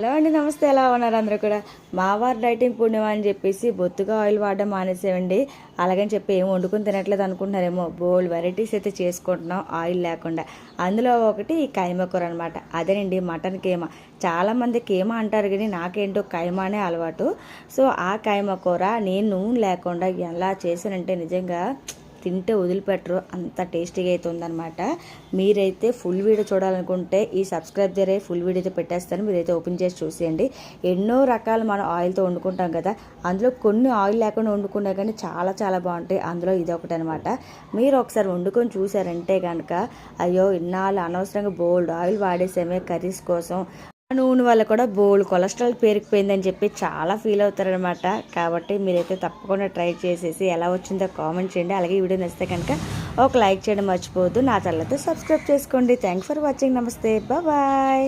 Hello అండి, నమస్తే. ఎలా ఉన్నారు అందరూ కూడా? మా వారు డైటింగ్ పుణ్యం అని చెప్పేసి బొత్తుగా ఆయిల్ వాడడం మానేసేవండి. అలాగని చెప్పి ఏం వండుకుని తినట్లేదు అనుకుంటున్నారేమో. బోల్డ్ వెరైటీస్ అయితే చేసుకుంటున్నాం ఆయిల్ లేకుండా. అందులో ఒకటి ఈ కైమా కూర అనమాట. అదేనండి, మటన్ కీమా. చాలామంది కీమా అంటారు కానీ నాకేంటో కైమానే అలవాటు. సో ఆ కైమా కూర నేను నూనె లేకుండా ఎలా చేశానంటే నిజంగా తింటే వదిలిపెట్టరు, అంత టేస్టీగా అయితే ఉందన్నమాట. మీరైతే ఫుల్ వీడియో చూడాలనుకుంటే ఈ సబ్స్క్రైబ్ దగ్గర ఫుల్ వీడియో అయితే పెట్టేస్తాను, మీరైతే ఓపెన్ చేసి చూసేయండి. ఎన్నో రకాలు మనం ఆయిల్తో వండుకుంటాం కదా, అందులో కొన్ని ఆయిల్ లేకుండా వండుకున్నా కానీ చాలా చాలా బాగుంటాయి. అందులో ఇది ఒకటి అనమాట. మీరు ఒకసారి వండుకొని చూసారంటే కనుక అయ్యో ఇన్నాళ్ళు అనవసరంగా బోల్డ్ ఆయిల్ వాడేసామే కర్రీస్ కోసం, నూనె వల్ల కూడా బోల్డ్ కొలెస్ట్రాల్ పేరుకుపోయిందని చెప్పి చాలా ఫీల్ అవుతారనమాట. కాబట్టి మీరైతే తప్పకుండా ట్రై చేసేసి ఎలా వచ్చిందో కామెంట్ చేయండి. అలాగే ఈ వీడియో నచ్చితే కనుక ఒక లైక్ చేయడం మర్చిపోవద్దు. నా ఛానల్ అయితే సబ్స్క్రైబ్ చేసుకోండి. Thanks for watching. నమస్తే, బాయ్.